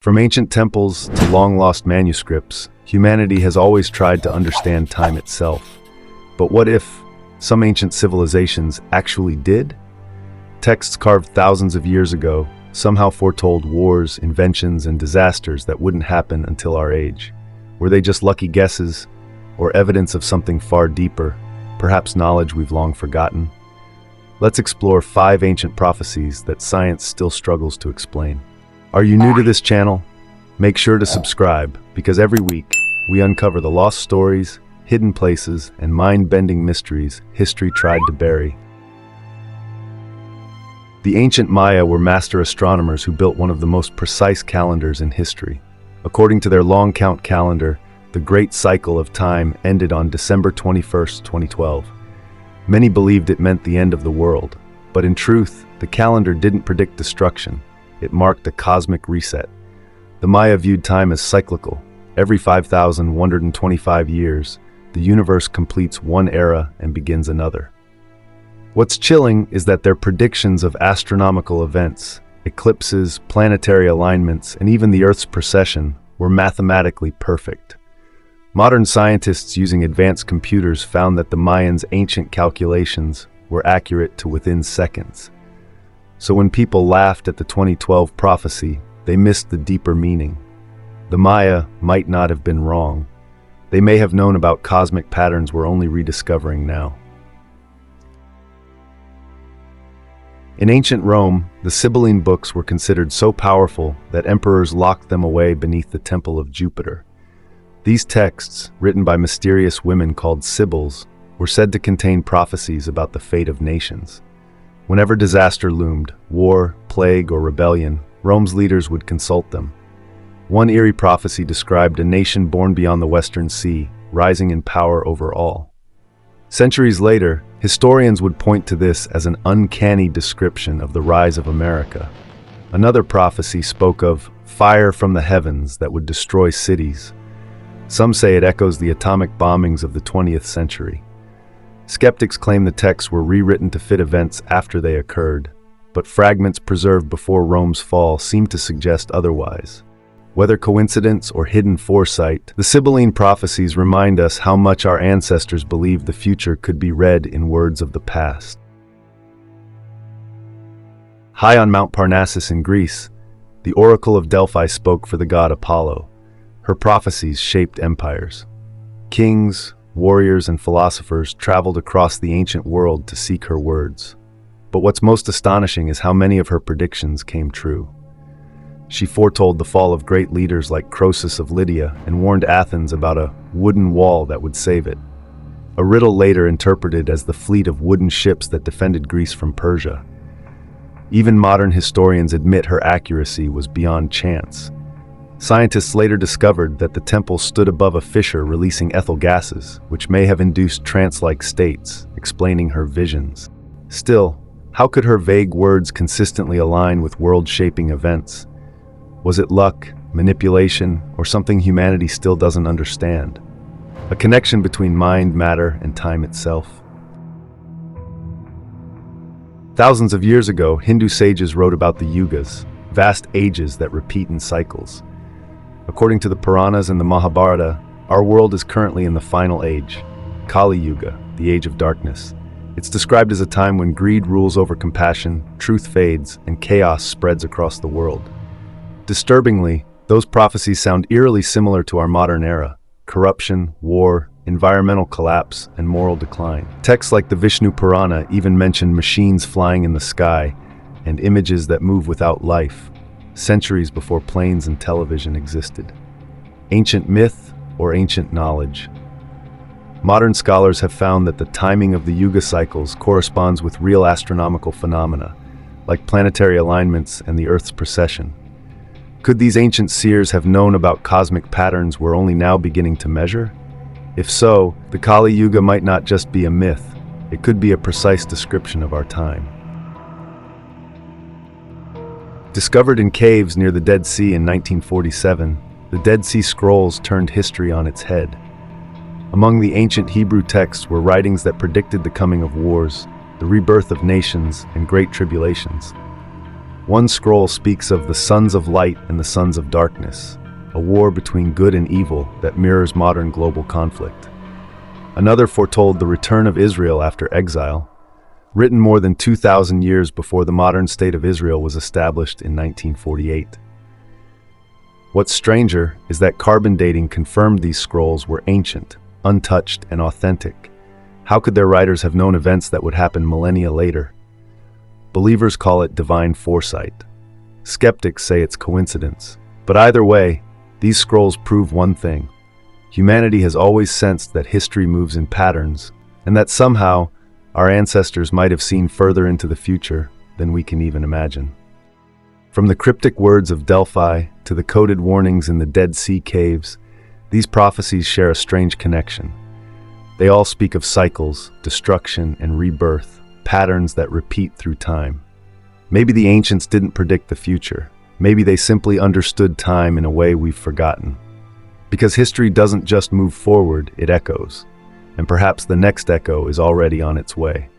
From ancient temples to long-lost manuscripts, humanity has always tried to understand time itself. But what if some ancient civilizations actually did? Texts carved thousands of years ago somehow foretold wars, inventions, and disasters that wouldn't happen until our age. Were they just lucky guesses, or evidence of something far deeper, perhaps knowledge we've long forgotten? Let's explore 5 ancient prophecies that science still struggles to explain. Are you new to this channel? Make sure to subscribe, because every week we uncover the lost stories, hidden places, and mind-bending mysteries history tried to bury. The ancient Maya were master astronomers who built one of the most precise calendars in history. According to their long count calendar, the great cycle of time ended on December 21st, 2012. Many believed it meant the end of the world, but in truth, the calendar didn't predict destruction. It marked a cosmic reset. The Maya viewed time as cyclical. Every 5,125 years, the universe completes one era and begins another. What's chilling is that their predictions of astronomical events, eclipses, planetary alignments, and even the Earth's precession were mathematically perfect. Modern scientists using advanced computers found that the Mayans' ancient calculations were accurate to within seconds. So when people laughed at the 2012 prophecy, they missed the deeper meaning. The Maya might not have been wrong. They may have known about cosmic patterns we're only rediscovering now. In ancient Rome, the Sibylline books were considered so powerful that emperors locked them away beneath the temple of Jupiter. These texts, written by mysterious women called Sibyls, were said to contain prophecies about the fate of nations. Whenever disaster loomed, war, plague, or rebellion, Rome's leaders would consult them. One eerie prophecy described a nation born beyond the Western Sea, rising in power over all. Centuries later, historians would point to this as an uncanny description of the rise of America. Another prophecy spoke of fire from the heavens that would destroy cities. Some say it echoes the atomic bombings of the 20th century. Skeptics claim the texts were rewritten to fit events after they occurred, but fragments preserved before Rome's fall seem to suggest otherwise. Whether coincidence or hidden foresight, the Sibylline prophecies remind us how much our ancestors believed the future could be read in words of the past. High on Mount Parnassus in Greece, the Oracle of Delphi spoke for the god Apollo. Her prophecies shaped empires. Kings, warriors, and philosophers traveled across the ancient world to seek her words. But what's most astonishing is how many of her predictions came true. She foretold the fall of great leaders like Croesus of Lydia and warned Athens about a wooden wall that would save it. A riddle later interpreted as the fleet of wooden ships that defended Greece from Persia. Even modern historians admit her accuracy was beyond chance. Scientists later discovered that the temple stood above a fissure releasing ethyl gases, which may have induced trance-like states, explaining her visions. Still, how could her vague words consistently align with world-shaping events? Was it luck, manipulation, or something humanity still doesn't understand? A connection between mind, matter, and time itself. Thousands of years ago, Hindu sages wrote about the Yugas, vast ages that repeat in cycles. According to the Puranas and the Mahabharata, our world is currently in the final age, Kali Yuga, the age of darkness. It's described as a time when greed rules over compassion, truth fades, and chaos spreads across the world. Disturbingly, those prophecies sound eerily similar to our modern era: corruption, war, environmental collapse, and moral decline. Texts like the Vishnu Purana even mention machines flying in the sky and images that move without life, centuries before planes and television existed. Ancient myth or ancient knowledge? Modern scholars have found that the timing of the Yuga cycles corresponds with real astronomical phenomena, like planetary alignments and the Earth's precession. Could these ancient seers have known about cosmic patterns we're only now beginning to measure? If so, the Kali Yuga might not just be a myth, it could be a precise description of our time. Discovered in caves near the Dead Sea in 1947, the Dead Sea Scrolls turned history on its head. Among the ancient Hebrew texts were writings that predicted the coming of wars, the rebirth of nations, and great tribulations. One scroll speaks of the sons of light and the sons of darkness, a war between good and evil that mirrors modern global conflict. Another foretold the return of Israel after exile, written more than 2,000 years before the modern state of Israel was established in 1948. What's stranger is that carbon dating confirmed these scrolls were ancient, untouched, and authentic. How could their writers have known events that would happen millennia later? Believers call it divine foresight. Skeptics say it's coincidence. But either way, these scrolls prove one thing. Humanity has always sensed that history moves in patterns, and that somehow our ancestors might have seen further into the future than we can even imagine. From the cryptic words of Delphi to the coded warnings in the Dead Sea caves, these prophecies share a strange connection. They all speak of cycles, destruction, and rebirth, patterns that repeat through time. Maybe the ancients didn't predict the future. Maybe they simply understood time in a way we've forgotten. Because history doesn't just move forward, it echoes. And perhaps the next echo is already on its way.